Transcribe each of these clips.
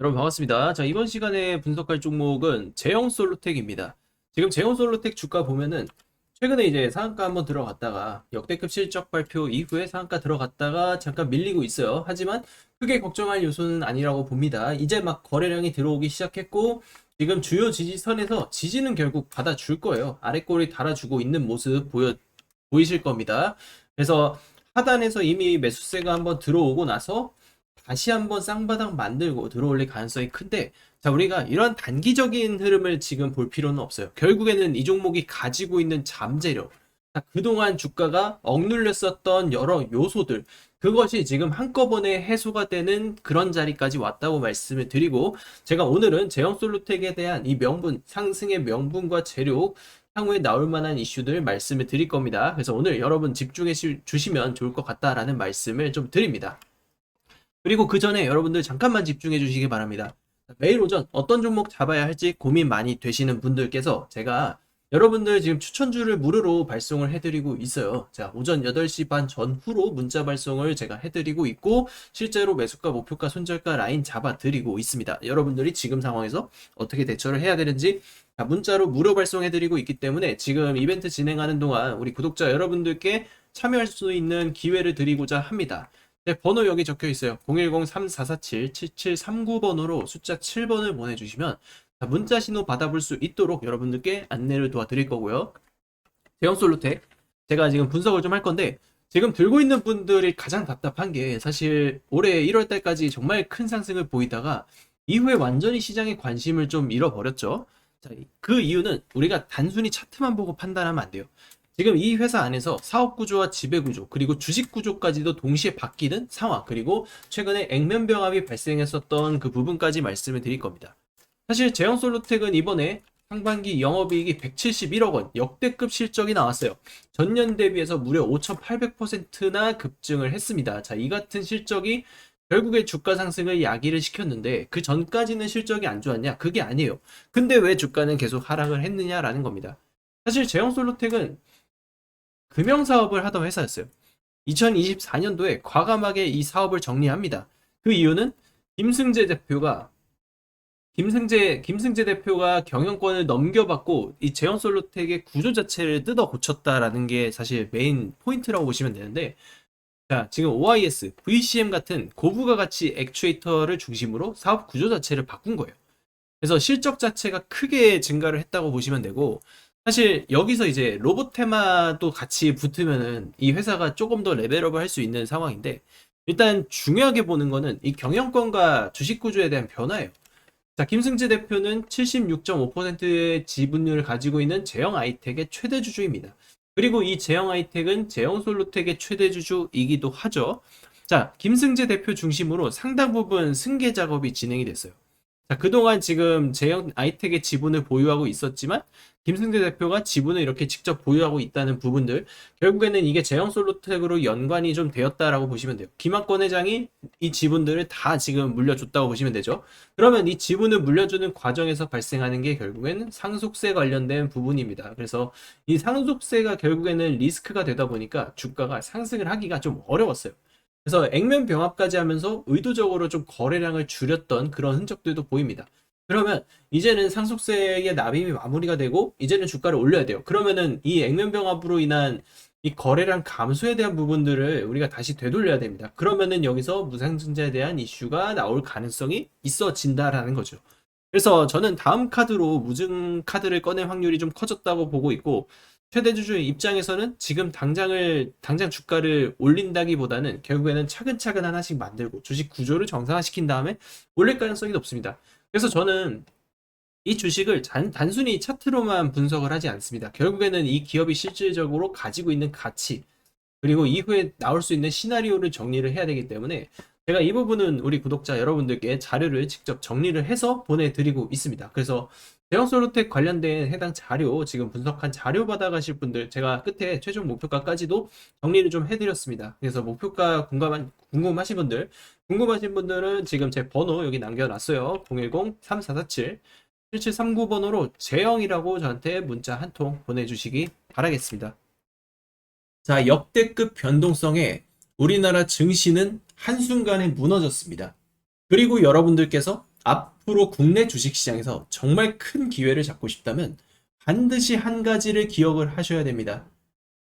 여러분 반갑습니다. 자, 이번 시간에 분석할 종목은 제형솔루텍입니다. 지금 제형솔루텍 주가 보면은 최근에 이제 상한가 한번 들어갔다가 역대급 실적 발표 이후에 상한가 들어갔다가 잠깐 밀리고 있어요. 하지만 크게 걱정할 요소는 아니라고 봅니다. 이제 막 거래량이 들어오기 시작했고 지금 주요 지지선에서 지지는 결국 받아줄 거예요. 아랫골이 달아주고 있는 모습 보이실 겁니다. 그래서 하단에서 이미 매수세가 한번 들어오고 나서 다시 한번 쌍바닥 만들고 들어올릴 가능성이 큰데, 자, 우리가 이런 단기적인 흐름을 지금 볼 필요는 없어요. 결국에는 이 종목이 가지고 있는 잠재력, 자, 그동안 주가가 억눌렸었던 여러 요소들, 그것이 지금 한꺼번에 해소가 되는 그런 자리까지 왔다고 말씀을 드리고, 제가 오늘은 제형솔루텍에 대한 이 명분, 상승의 명분과 재료, 향후에 나올 만한 이슈들 말씀을 드릴 겁니다. 그래서 오늘 여러분 집중해 주시면 좋을 것 같다라는 말씀을 좀 드립니다. 그리고 그 전에 여러분들 잠깐만 집중해 주시기 바랍니다. 매일 오전 어떤 종목 잡아야 할지 고민 많이 되시는 분들께서 제가 여러분들 지금 추천주를 무료로 발송을 해드리고 있어요. 자, 오전 8시 반 전후로 문자 발송을 제가 해드리고 있고, 실제로 매수가, 목표가, 손절가 라인 잡아드리고 있습니다. 여러분들이 지금 상황에서 어떻게 대처를 해야 되는지 문자로 무료 발송해드리고 있기 때문에 지금 이벤트 진행하는 동안 우리 구독자 여러분들께 참여할 수 있는 기회를 드리고자 합니다. 네, 번호 여기 적혀 있어요. 010-3447-7739번으로 숫자 7번을 보내주시면 문자 신호 받아볼 수 있도록 여러분들께 안내를 도와드릴 거고요. 제형솔루텍 제가 지금 분석을 좀 할 건데, 지금 들고 있는 분들이 가장 답답한 게 사실 올해 1월 달까지 정말 큰 상승을 보이다가 이후에 완전히 시장의 관심을 좀 잃어버렸죠. 자, 그 이유는 우리가 단순히 차트만 보고 판단하면 안 돼요. 지금 이 회사 안에서 사업 구조와 지배 구조, 그리고 주식 구조까지도 동시에 바뀌는 상황, 그리고 최근에 액면병합이 발생했었던 그 부분까지 말씀을 드릴 겁니다. 사실 제형솔루텍은 이번에 상반기 영업이익이 171억 원, 역대급 실적이 나왔어요. 전년 대비해서 무려 5,800%나 급증을 했습니다. 자, 이 같은 실적이 결국에 주가 상승을 야기를 시켰는데, 그 전까지는 실적이 안 좋았냐? 그게 아니에요. 근데 왜 주가는 계속 하락을 했느냐라는 겁니다. 사실 제형솔루텍은 금융사업을 하던 회사였어요. 2024년도에 과감하게 이 사업을 정리합니다. 그 이유는 김승재 대표가 김승재 대표가 경영권을 넘겨받고 이 제형솔루텍의 구조 자체를 뜯어 고쳤다라는 게 사실 메인 포인트라고 보시면 되는데, 자, 지금 OIS, VCM 같은 고부가 가치 액추에이터를 중심으로 사업 구조 자체를 바꾼 거예요. 그래서 실적 자체가 크게 증가를 했다고 보시면 되고, 사실 여기서 이제 로봇 테마도 같이 붙으면은 이 회사가 조금 더 레벨업을 할 수 있는 상황인데, 일단 중요하게 보는 거는 이 경영권과 주식 구조에 대한 변화예요. 자, 김승재 대표는 76.5%의 지분율을 가지고 있는 제형 아이텍의 최대 주주입니다. 그리고 이 제형 아이텍은 제형솔루텍의 최대 주주이기도 하죠. 자, 김승재 대표 중심으로 상당 부분 승계 작업이 진행이 됐어요. 자, 그동안 지금 제형 아이텍의 지분을 보유하고 있었지만 김승재 대표가 지분을 이렇게 직접 보유하고 있다는 부분들, 결국에는 이게 제형 솔루텍으로 연관이 좀 되었다라고 보시면 돼요. 김학권 회장이 이 지분들을 다 지금 물려줬다고 보시면 되죠. 그러면 이 지분을 물려주는 과정에서 발생하는 게 결국에는 상속세 관련된 부분입니다. 그래서 이 상속세가 결국에는 리스크가 되다 보니까 주가가 상승을 하기가 좀 어려웠어요. 그래서 액면 병합까지 하면서 의도적으로 좀 거래량을 줄였던 그런 흔적들도 보입니다. 그러면 이제는 상속세의 납입이 마무리가 되고 이제는 주가를 올려야 돼요. 그러면은 이 액면 병합으로 인한 이 거래량 감소에 대한 부분들을 우리가 다시 되돌려야 됩니다. 그러면은 여기서 무상증자에 대한 이슈가 나올 가능성이 있어진다라는 거죠. 그래서 저는 다음 카드로 무증 카드를 꺼낼 확률이 좀 커졌다고 보고 있고, 최대 주주의 입장에서는 지금 당장 주가를 올린다기보다는 결국에는 차근차근 하나씩 만들고 주식 구조를 정상화시킨 다음에 올릴 가능성이 높습니다. 그래서 저는 이 주식을 단순히 차트로만 분석을 하지 않습니다. 결국에는 이 기업이 실질적으로 가지고 있는 가치, 그리고 이후에 나올 수 있는 시나리오를 정리를 해야 되기 때문에 제가 이 부분은 우리 구독자 여러분들께 자료를 직접 정리를 해서 보내드리고 있습니다. 그래서 대형솔루텍 관련된 해당 자료, 지금 분석한 자료 받아가실 분들, 제가 끝에 최종 목표가까지도 정리를 좀 해드렸습니다. 그래서 목표가 궁금하신 분들은 지금 제 번호 여기 남겨놨어요. 010-3447-7739번호로 제형이라고 저한테 문자 한 통 보내주시기 바라겠습니다. 자, 역대급 변동성에 우리나라 증시는 한순간에 무너졌습니다. 그리고 여러분들께서 앞으로 국내 주식시장에서 정말 큰 기회를 잡고 싶다면 반드시 한 가지를 기억을 하셔야 됩니다.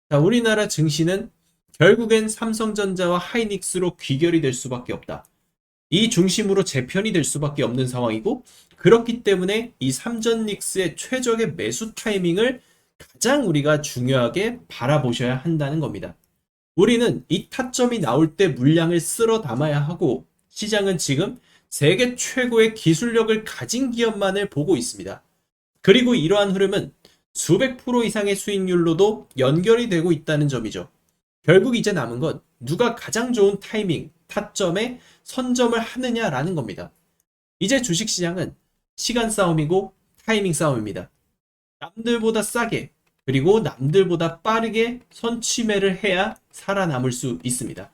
자, 우리나라 증시는 결국엔 삼성전자와 하이닉스로 귀결이 될 수밖에 없다. 이 중심으로 재편이 될 수밖에 없는 상황이고, 그렇기 때문에 이 삼전닉스의 최적의 매수 타이밍을 가장 우리가 중요하게 바라보셔야 한다는 겁니다. 우리는 이 타점이 나올 때 물량을 쓸어 담아야 하고, 시장은 지금 세계 최고의 기술력을 가진 기업만을 보고 있습니다. 그리고 이러한 흐름은 수백 프로 이상의 수익률로도 연결이 되고 있다는 점이죠. 결국 이제 남은 건 누가 가장 좋은 타이밍, 타점에 선점을 하느냐라는 겁니다. 이제 주식시장은 시간 싸움이고 타이밍 싸움입니다. 남들보다 싸게, 그리고 남들보다 빠르게 선취매를 해야 살아남을 수 있습니다.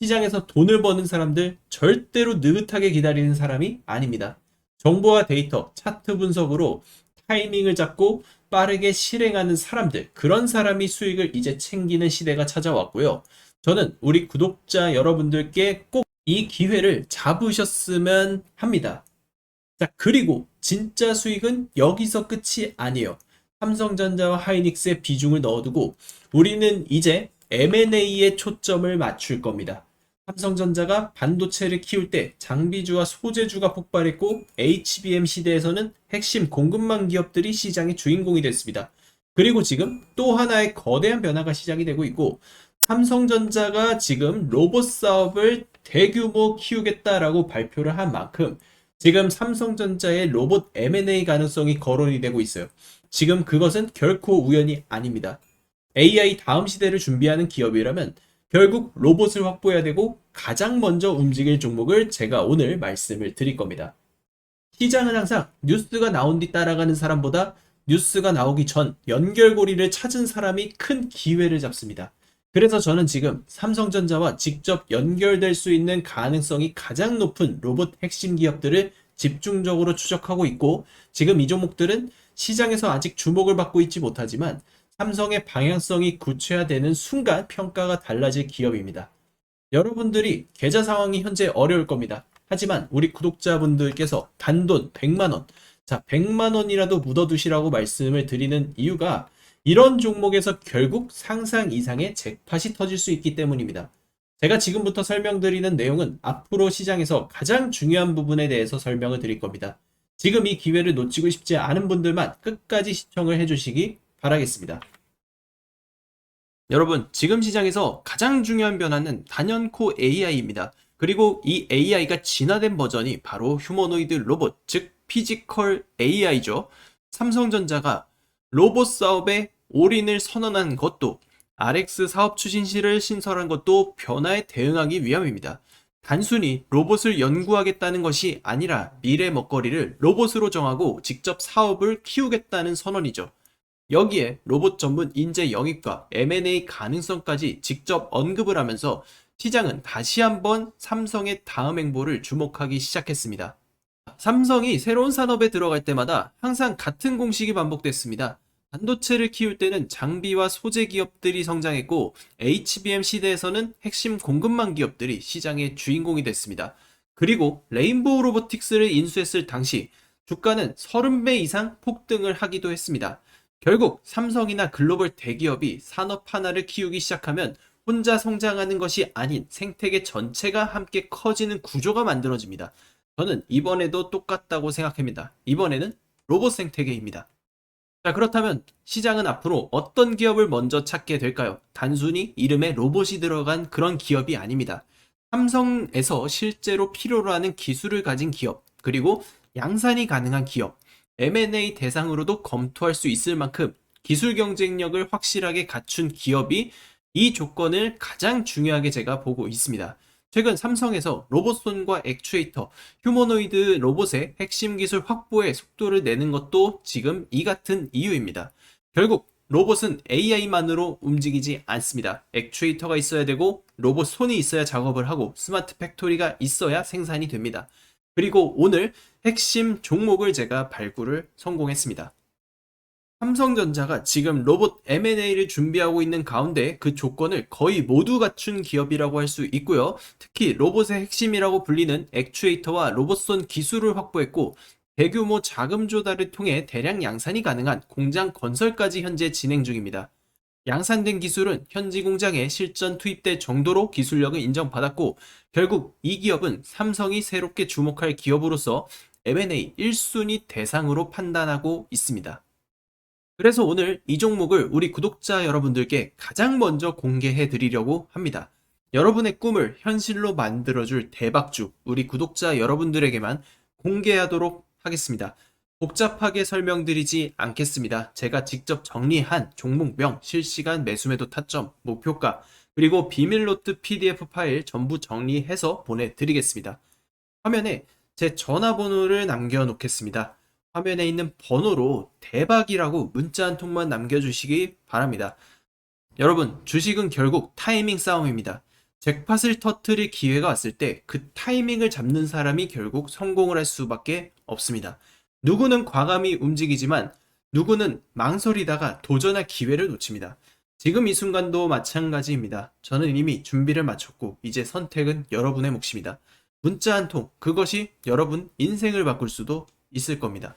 시장에서 돈을 버는 사람들 절대로 느긋하게 기다리는 사람이 아닙니다. 정보와 데이터, 차트 분석으로 타이밍을 잡고 빠르게 실행하는 사람들, 그런 사람이 수익을 이제 챙기는 시대가 찾아왔고요. 저는 우리 구독자 여러분들께 꼭 이 기회를 잡으셨으면 합니다. 자, 그리고 진짜 수익은 여기서 끝이 아니에요. 삼성전자와 하이닉스의 비중을 넣어두고 우리는 이제 M&A에 초점을 맞출 겁니다. 삼성전자가 반도체를 키울 때 장비주와 소재주가 폭발했고, HBM 시대에서는 핵심 공급망 기업들이 시장의 주인공이 됐습니다. 그리고 지금 또 하나의 거대한 변화가 시작이 되고 있고, 삼성전자가 지금 로봇 사업을 대규모 키우겠다라고 발표를 한 만큼 지금 삼성전자의 로봇 M&A 가능성이 거론이 되고 있어요. 지금 그것은 결코 우연이 아닙니다. AI 다음 시대를 준비하는 기업이라면 결국 로봇을 확보해야 되고, 가장 먼저 움직일 종목을 제가 오늘 말씀을 드릴 겁니다. 시장은 항상 뉴스가 나온 뒤 따라가는 사람보다 뉴스가 나오기 전 연결고리를 찾은 사람이 큰 기회를 잡습니다. 그래서 저는 지금 삼성전자와 직접 연결될 수 있는 가능성이 가장 높은 로봇 핵심 기업들을 집중적으로 추적하고 있고, 지금 이 종목들은 시장에서 아직 주목을 받고 있지 못하지만 삼성의 방향성이 구체화되는 순간 평가가 달라질 기업입니다. 여러분들이 계좌 상황이 현재 어려울 겁니다. 하지만 우리 구독자분들께서 단돈 100만원, 자 100만원이라도 묻어두시라고 말씀을 드리는 이유가, 이런 종목에서 결국 상상 이상의 잭팟이 터질 수 있기 때문입니다. 제가 지금부터 설명드리는 내용은 앞으로 시장에서 가장 중요한 부분에 대해서 설명을 드릴 겁니다. 지금 이 기회를 놓치고 싶지 않은 분들만 끝까지 시청을 해주시기 바라겠습니다. 여러분, 지금 시장에서 가장 중요한 변화는 단연코 AI입니다. 그리고 이 AI가 진화된 버전이 바로 휴머노이드 로봇, 즉 피지컬 AI죠. 삼성전자가 로봇 사업에 올인을 선언한 것도, RX 사업 추진실을 신설한 것도 변화에 대응하기 위함입니다. 단순히 로봇을 연구하겠다는 것이 아니라 미래 먹거리를 로봇으로 정하고 직접 사업을 키우겠다는 선언이죠. 여기에 로봇 전문 인재 영입과 M&A 가능성까지 직접 언급을 하면서 시장은 다시 한번 삼성의 다음 행보를 주목하기 시작했습니다. 삼성이 새로운 산업에 들어갈 때마다 항상 같은 공식이 반복됐습니다. 반도체를 키울 때는 장비와 소재 기업들이 성장했고, HBM 시대에서는 핵심 공급망 기업들이 시장의 주인공이 됐습니다. 그리고 레인보우 로보틱스를 인수했을 당시 주가는 30배 이상 폭등을 하기도 했습니다. 결국 삼성이나 글로벌 대기업이 산업 하나를 키우기 시작하면 혼자 성장하는 것이 아닌 생태계 전체가 함께 커지는 구조가 만들어집니다. 저는 이번에도 똑같다고 생각합니다. 이번에는 로봇 생태계입니다. 자, 그렇다면 시장은 앞으로 어떤 기업을 먼저 찾게 될까요? 단순히 이름에 로봇이 들어간 그런 기업이 아닙니다. 삼성에서 실제로 필요로 하는 기술을 가진 기업, 그리고 양산이 가능한 기업, M&A 대상으로도 검토할 수 있을 만큼 기술 경쟁력을 확실하게 갖춘 기업이 이 조건을 가장 중요하게 제가 보고 있습니다. 최근 삼성에서 로봇손과 액추에이터, 휴머노이드 로봇의 핵심 기술 확보에 속도를 내는 것도 지금 이 같은 이유입니다. 결국 로봇은 AI만으로 움직이지 않습니다. 액추에이터가 있어야 되고, 로봇 손이 있어야 작업을 하고, 스마트 팩토리가 있어야 생산이 됩니다. 그리고 오늘 핵심 종목을 제가 발굴을 성공했습니다. 삼성전자가 지금 로봇 M&A를 준비하고 있는 가운데 그 조건을 거의 모두 갖춘 기업이라고 할 수 있고요. 특히 로봇의 핵심이라고 불리는 액추에이터와 로봇손 기술을 확보했고 대규모 자금 조달을 통해 대량 양산이 가능한 공장 건설까지 현재 진행 중입니다. 양산된 기술은 현지 공장에 실전 투입될 정도로 기술력을 인정받았고 결국 이 기업은 삼성이 새롭게 주목할 기업으로서 M&A 1순위 대상으로 판단하고 있습니다. 그래서 오늘 이 종목을 우리 구독자 여러분들께 가장 먼저 공개해 드리려고 합니다. 여러분의 꿈을 현실로 만들어줄 대박주, 우리 구독자 여러분들에게만 공개하도록 하겠습니다. 복잡하게 설명드리지 않겠습니다. 제가 직접 정리한 종목명, 실시간 매수매도 타점, 목표가, 그리고 비밀노트 PDF 파일 전부 정리해서 보내드리겠습니다. 화면에 제 전화번호를 남겨놓겠습니다. 화면에 있는 번호로 대박이라고 문자 한 통만 남겨주시기 바랍니다. 여러분, 주식은 결국 타이밍 싸움입니다. 잭팟을 터뜨릴 기회가 왔을 때 그 타이밍을 잡는 사람이 결국 성공을 할 수밖에 없습니다. 누구는 과감히 움직이지만 누구는 망설이다가 도전할 기회를 놓칩니다. 지금 이 순간도 마찬가지입니다. 저는 이미 준비를 마쳤고 이제 선택은 여러분의 몫입니다. 문자 한 통, 그것이 여러분 인생을 바꿀 수도 있을 겁니다.